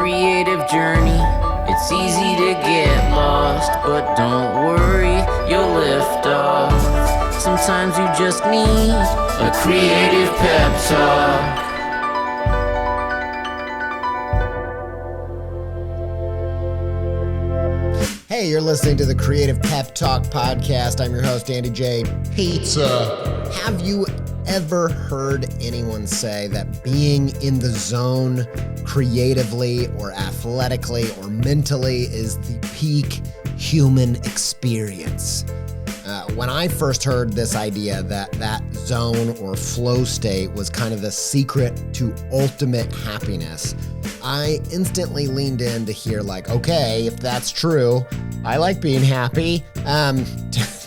creative journey. It's easy to get lost, but don't worry, you'll lift off. Sometimes you just need a creative pep talk. Hey, you're listening to the Creative Pep Talk podcast. I'm your host, Andy J. Pizza. Have you ever heard anyone say that being in the zone creatively or athletically or mentally is the peak human experience? When I first heard this idea that zone or flow state was kind of the secret to ultimate happiness, I instantly leaned in to hear like, okay, if that's true, I like being happy.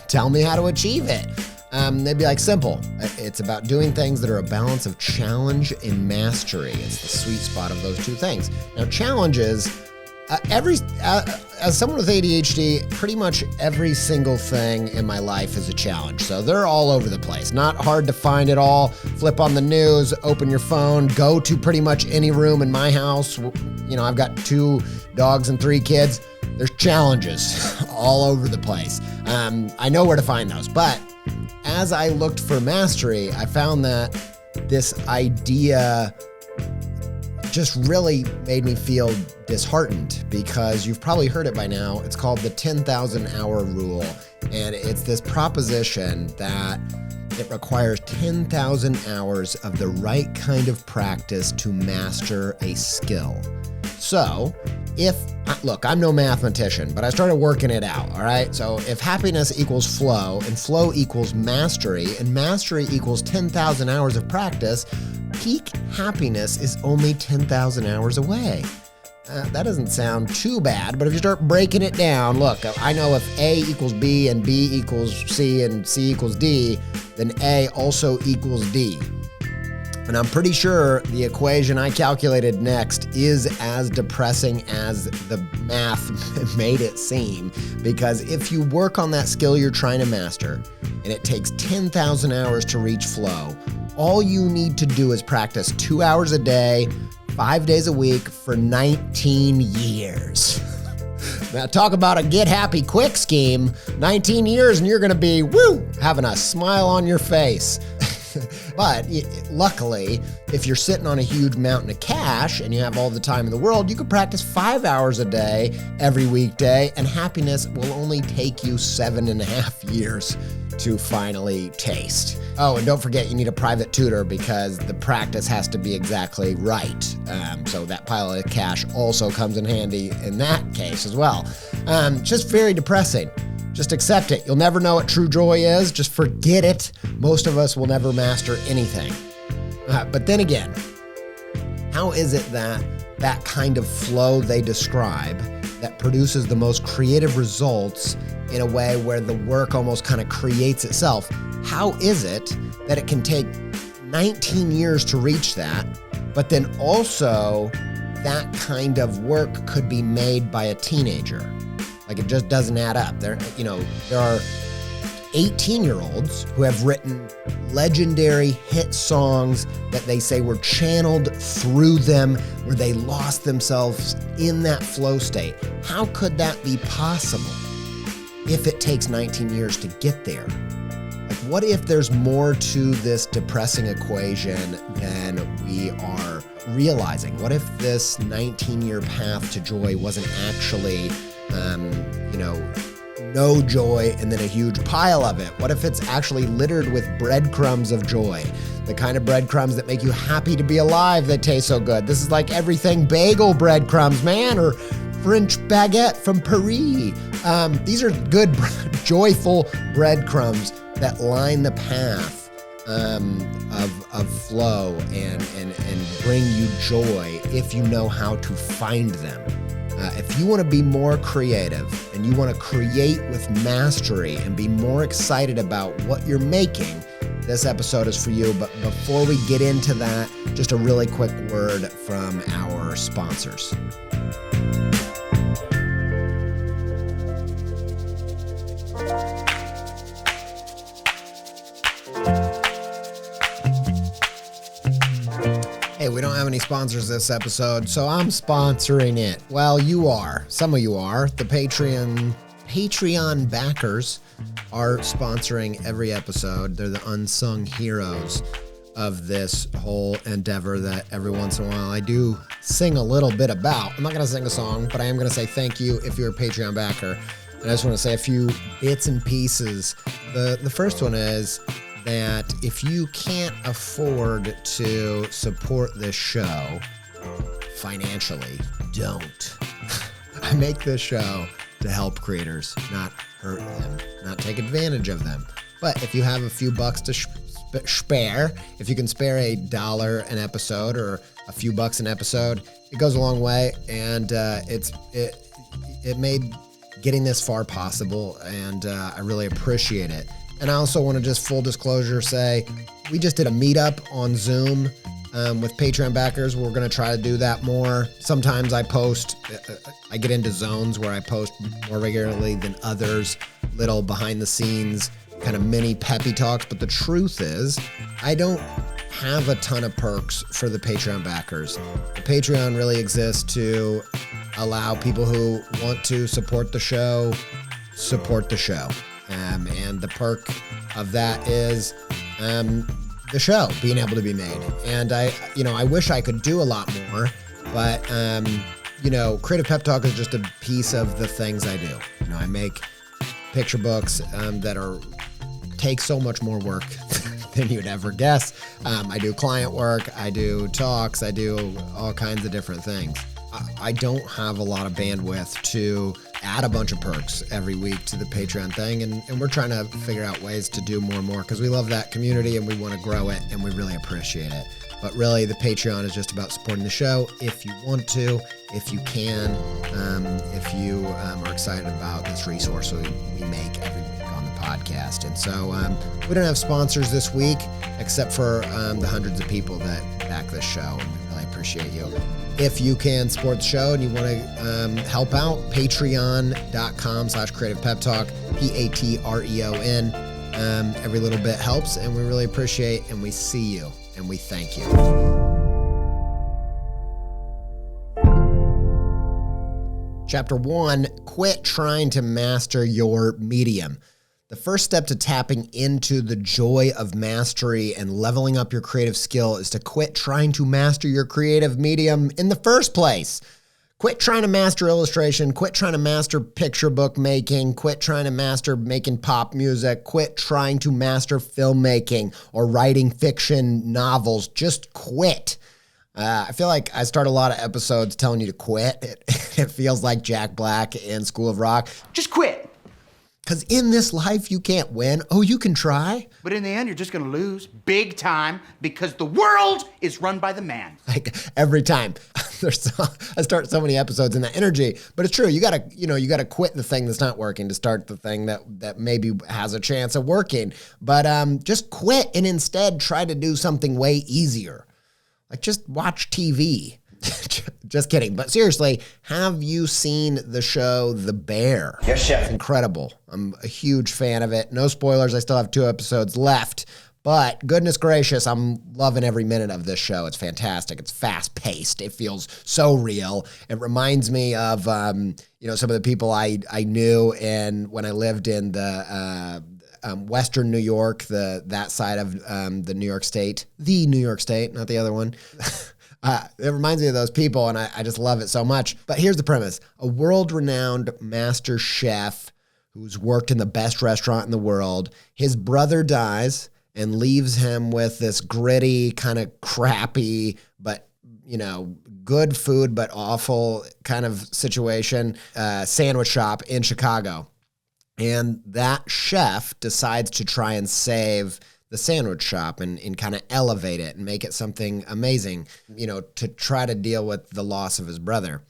Tell me how to achieve it. They'd be like, simple. It's about doing things that are a balance of challenge and mastery. It's the sweet spot of those two things. Now, challenges, as someone with ADHD, pretty much every single thing in my life is a challenge. So they're all over the place. Not hard to find at all. Flip on the news, open your phone, go to pretty much any room in my house. You know, I've got 2 dogs and 3 kids. There's challenges all over the place. I know where to find those. But as I looked for mastery, I found that this idea just really made me feel disheartened, because you've probably heard it by now. It's called the 10,000 hour rule. And it's this proposition that it requires 10,000 hours of the right kind of practice to master a skill. So look, I'm no mathematician, but I started working it out, all right? So if happiness equals flow, and flow equals mastery, and mastery equals 10,000 hours of practice, peak happiness is only 10,000 hours away. That doesn't sound too bad, but if you start breaking it down, look, I know if A equals B and B equals C and C equals D, then A also equals D. And I'm pretty sure the equation I calculated next is as depressing as the math made it seem, because if you work on that skill you're trying to master, and it takes 10,000 hours to reach flow, all you need to do is practice 2 hours a day, 5 days a week for 19 years. Now talk about a get happy quick scheme. 19 years and you're gonna be, having a smile on your face. But luckily, if you're sitting on a huge mountain of cash and you have all the time in the world, you could practice 5 hours a day every weekday, and happiness will only take you 7.5 years to finally taste. Oh, and don't forget, you need a private tutor, because the practice has to be exactly right. So that pile of cash also comes in handy in that case as well. Just very depressing. Just accept it. You'll never know what true joy is. Just forget it. Most of us will never master anything. But then again, how is it that kind of flow they describe that produces the most creative results in a way where the work almost kind of creates itself? How is it that it can take 19 years to reach that, but then also that kind of work could be made by a teenager? Like, it just doesn't add up. There are 18-year-olds who have written legendary hit songs that they say were channeled through them, where they lost themselves in that flow state. How could that be possible if it takes 19 years to get there? Like, what if there's more to this depressing equation than we are realizing? What if this 19-year path to joy wasn't actually no joy and then a huge pile of it? What if it's actually littered with breadcrumbs of joy? The kind of breadcrumbs that make you happy to be alive, that taste so good. This is like everything bagel breadcrumbs, man, or French baguette from Paris. These are good, joyful breadcrumbs that line the path of flow and bring you joy if you know how to find them. If you want to be more creative and you want to create with mastery and be more excited about what you're making, this episode is for you. But before we get into that, just a really quick word from our sponsors. Hey, we don't have any sponsors this episode, so I'm sponsoring it. Well, you are. Some of you are. The Patreon backers are sponsoring every episode. They're the unsung heroes of this whole endeavor that every once in a while I do sing a little bit about. I'm not going to sing a song, but I am going to say thank you if you're a Patreon backer. And I just want to say a few bits and pieces. The first one is that if you can't afford to support this show financially, don't. I make this show to help creators, not hurt them, not take advantage of them. But if you have a few bucks to spare, if you can spare $1 an episode or a few bucks an episode, it goes a long way, and it made getting this far possible, and I really appreciate it. And I also want to just full disclosure say, we just did a meetup on Zoom with Patreon backers. We're going to try to do that more. Sometimes I get into zones where I post more regularly than others, little behind the scenes, kind of mini peppy talks. But the truth is, I don't have a ton of perks for the Patreon backers. The Patreon really exists to allow people who want to support the show. And the perk of that is the show being able to be made. And I wish I could do a lot more, but Creative Pep Talk is just a piece of the things I do. I make picture books that take so much more work than you'd ever guess. I do client work, I do talks, I do all kinds of different things. I don't have a lot of bandwidth to add a bunch of perks every week to the Patreon thing, and we're trying to figure out ways to do more and more because we love that community and we want to grow it and we really appreciate it. But really, the Patreon is just about supporting the show if you want to, if you can, if you are excited about this resource we make every week on the podcast. And so we don't have sponsors this week except for the hundreds of people that back this show, and we really appreciate you. If you can support the show and you want to help out, patreon.com/creative pep talk, Patreon. Every little bit helps, and we really appreciate, and we see you, and we thank you. Chapter 1, quit trying to master your medium. The first step to tapping into the joy of mastery and leveling up your creative skill is to quit trying to master your creative medium in the first place. Quit trying to master illustration, quit trying to master picture book making, quit trying to master making pop music, quit trying to master filmmaking or writing fiction novels. Just quit. I feel like I start a lot of episodes telling you to quit. It feels like Jack Black in School of Rock. Just quit. Because in this life, you can't win. Oh, you can try. But in the end, you're just going to lose big time because the world is run by the man. Like every time. I start so many episodes in that energy. But it's true. You gotta quit the thing that's not working to start the thing that maybe has a chance of working. But just quit and instead try to do something way easier. Like just watch TV. Just kidding. But seriously, have you seen the show The Bear? Yes, chef. It's incredible. I'm a huge fan of it. No spoilers. I still have 2 episodes left. But goodness gracious, I'm loving every minute of this show. It's fantastic. It's fast-paced. It feels so real. It reminds me of some of the people I knew when I lived in the Western New York, that side of the New York State, not the other one. It reminds me of those people, and I just love it so much. But here's the premise. A world-renowned master chef who's worked in the best restaurant in the world, his brother dies and leaves him with this gritty, kind of crappy, but, good food but awful kind of situation, sandwich shop in Chicago. And that chef decides to try and save the sandwich shop and kind of elevate it and make it something amazing, to try to deal with the loss of his brother.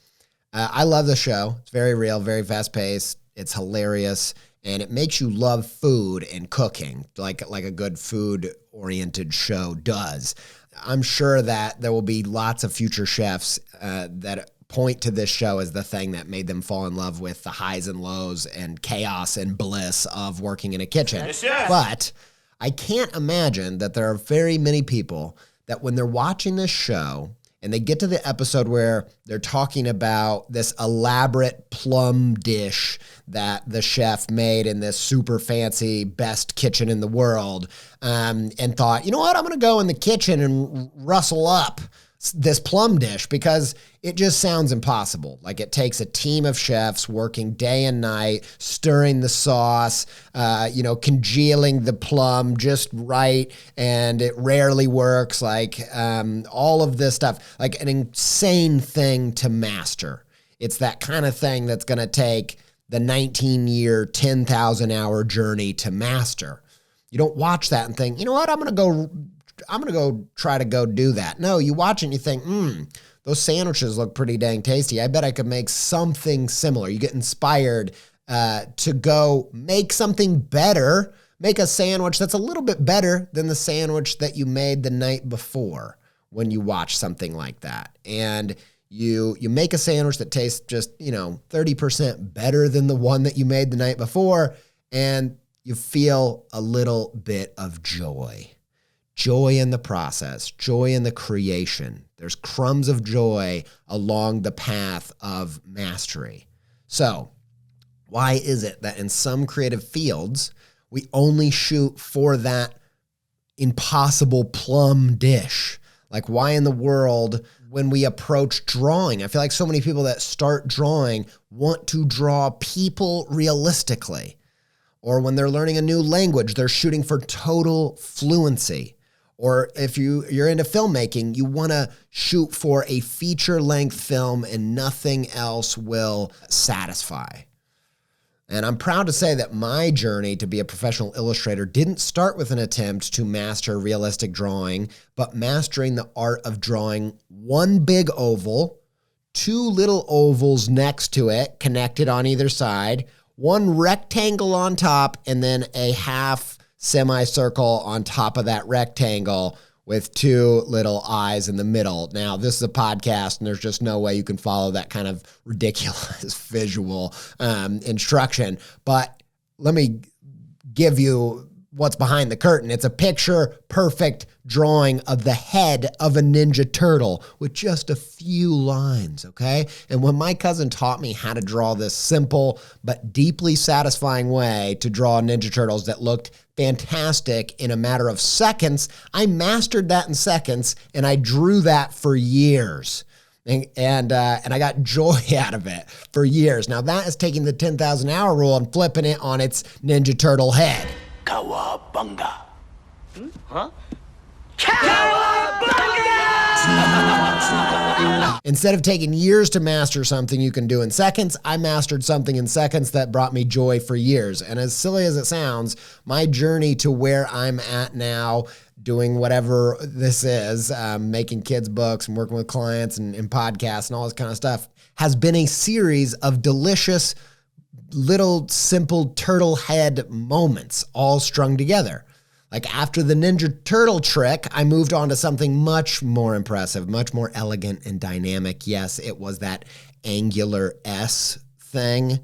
I love the show. It's very real, very fast-paced. It's hilarious, and it makes you love food and cooking like a good food-oriented show does. I'm sure that there will be lots of future chefs that point to this show as the thing that made them fall in love with the highs and lows and chaos and bliss of working in a kitchen. Yes, yes. But I can't imagine that there are very many people that when they're watching this show and they get to the episode where they're talking about this elaborate plum dish that the chef made in this super fancy best kitchen in the world, and thought, you know what, I'm going to go in the kitchen and rustle up this plum dish because it just sounds impossible. Like it takes a team of chefs working day and night, stirring the sauce, congealing the plum just right, and it rarely works. Like all of this stuff, like an insane thing to master. It's that kind of thing that's going to take the 19-year, 10,000-hour journey to master. You don't watch that and think, you know what, I'm going to go try to go do that. No, you watch it and you think, those sandwiches look pretty dang tasty. I bet I could make something similar. You get inspired to go make something better, make a sandwich that's a little bit better than the sandwich that you made the night before when you watch something like that. And you make a sandwich that tastes just, 30% better than the one that you made the night before, and you feel a little bit of joy. Joy in the process, joy in the creation. There's crumbs of joy along the path of mastery. So, why is it that in some creative fields, we only shoot for that impossible plum dish? Like, why in the world, when we approach drawing, I feel like so many people that start drawing want to draw people realistically. Or when they're learning a new language, they're shooting for total fluency. Or if you're into filmmaking, you want to shoot for a feature-length film and nothing else will satisfy. And I'm proud to say that my journey to be a professional illustrator didn't start with an attempt to master realistic drawing, but mastering the art of drawing one big oval, two little ovals next to it, connected on either side, one rectangle on top, and then a half semicircle on top of that rectangle with two little eyes in the middle. Now, this is a podcast, and there's just no way you can follow that kind of ridiculous visual instruction. But let me give you what's behind the curtain. It's a picture-perfect drawing of the head of a Ninja Turtle with just a few lines, okay? And when my cousin taught me how to draw this simple but deeply satisfying way to draw Ninja Turtles that looked fantastic in a matter of seconds, I mastered that in seconds, and I drew that for years. And I got joy out of it for years. Now, that is taking the 10,000-hour rule and flipping it on its Ninja Turtle head. Cowabunga. Huh? Instead of taking years to master something you can do in seconds, I mastered something in seconds that brought me joy for years. And as silly as it sounds, my journey to where I'm at now, doing whatever this is, making kids' books and working with clients and podcasts and all this kind of stuff, has been a series of delicious little simple turtle head moments all strung together. Like after the Ninja Turtle trick, I moved on to something much more impressive, much more elegant and dynamic. Yes, it was that angular S thing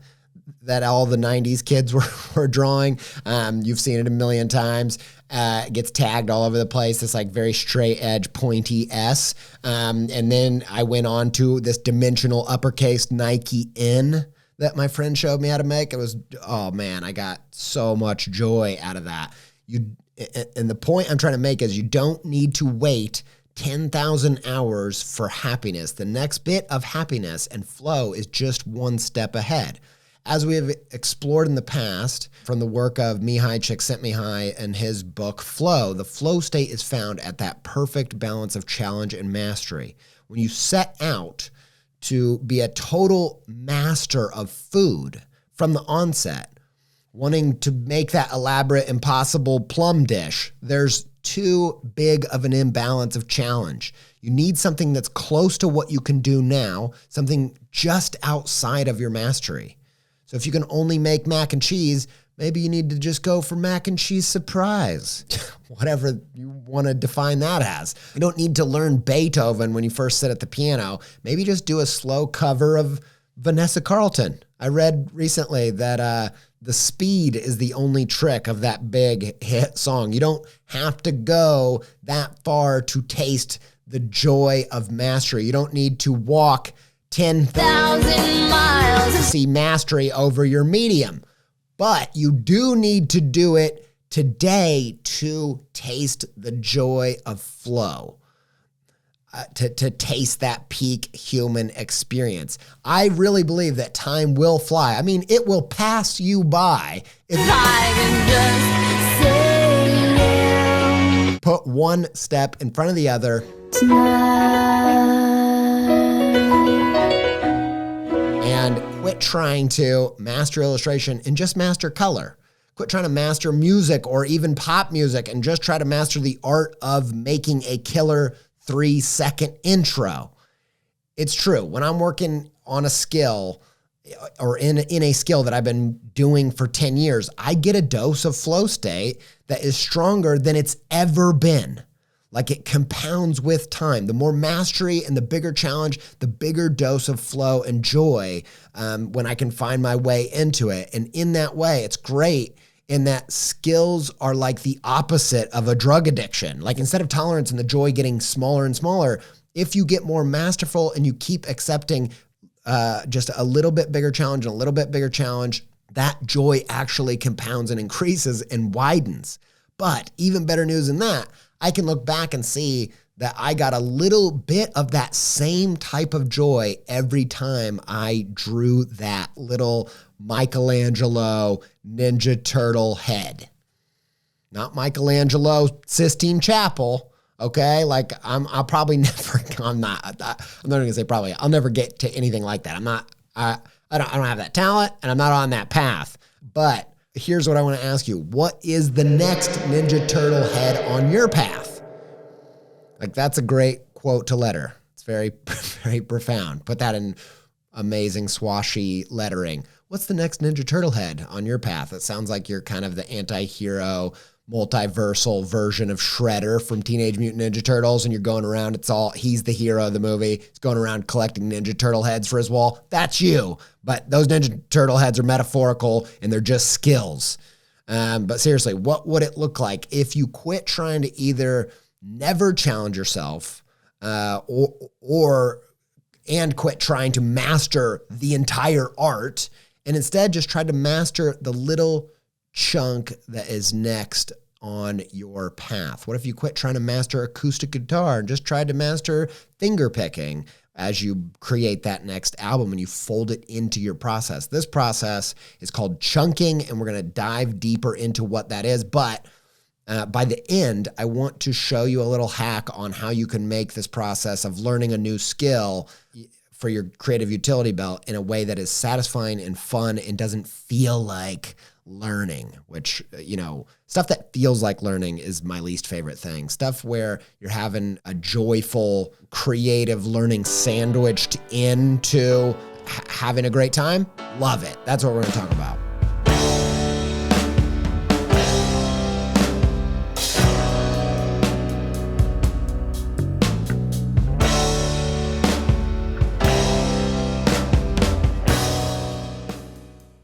that all the 90s kids were drawing. You've seen it a million times. It gets tagged all over the place, this like very straight edge pointy S. And then I went on to this dimensional uppercase Nike N that my friend showed me how to make. It was, oh man, I got so much joy out of that. And the point I'm trying to make is you don't need to wait 10,000 hours for happiness. The next bit of happiness and flow is just one step ahead. As we have explored in the past from the work of Mihai Csikszentmihalyi and his book Flow, the flow state is found at that perfect balance of challenge and mastery. When you set out to be a total master of food from the onset, wanting to make that elaborate, impossible plum dish, there's too big of an imbalance of challenge. You need something that's close to what you can do now, something just outside of your mastery. So if you can only make mac and cheese, maybe you need to just go for mac and cheese surprise, whatever you want to define that as. You don't need to learn Beethoven when you first sit at the piano. Maybe just do a slow cover of Vanessa Carlton. I read recently that the speed is the only trick of that big hit song. You don't have to go that far to taste the joy of mastery. You don't need to walk 10,000 miles to see mastery over your medium. But you do need to do it today to taste the joy of flow. To taste that peak human experience. I really believe that time will fly. I mean, it will pass you by if you put one step in front of the other and quit trying to master illustration and just master color. Quit trying to master music or even pop music and just try to master the art of making a killer 3-second intro. It's true. When I'm working on a skill or in a skill that I've been doing for 10 years, I get a dose of flow state that is stronger than it's ever been. Like it compounds with time. The more mastery and the bigger challenge, the bigger dose of flow and joy when I can find my way into it. And in that way, it's great in that skills are like the opposite of a drug addiction. Like instead of tolerance and the joy getting smaller and smaller, if you get more masterful and you keep accepting just a little bit bigger challenge and a little bit bigger challenge, that joy actually compounds and increases and widens. But even better news than that, I can look back and see that I got a little bit of that same type of joy every time I drew that little Michelangelo Ninja Turtle head. Not Michelangelo Sistine Chapel, okay? Like I'll probably never, I'm not gonna say probably, I'll never get to anything like that. I don't have that talent and I'm not on that path. But here's what I want to ask you. What is the next Ninja Turtle head on your path? Like that's a great quote to letter. It's very, very profound. Put that in amazing swashy lettering. What's the next Ninja Turtle head on your path? It sounds like you're kind of the anti-hero, multiversal version of Shredder from Teenage Mutant Ninja Turtles, and you're going around, he's the hero of the movie. He's going around collecting Ninja Turtle heads for his wall. That's you. But those Ninja Turtle heads are metaphorical, and they're just skills. But seriously, what would it look like if you quit trying to either never challenge yourself and quit trying to master the entire art and instead just try to master the little chunk that is next on your path? What if you quit trying to master acoustic guitar and just tried to master finger picking as you create that next album and you fold it into your process? This process is called chunking, and we're going to dive deeper into what that is. But by the end, I want to show you a little hack on how you can make this process of learning a new skill for your creative utility belt in a way that is satisfying and fun and doesn't feel like learning, which, stuff that feels like learning is my least favorite thing. Stuff where you're having a joyful, creative learning sandwiched into having a great time. Love it. That's what we're going to talk about.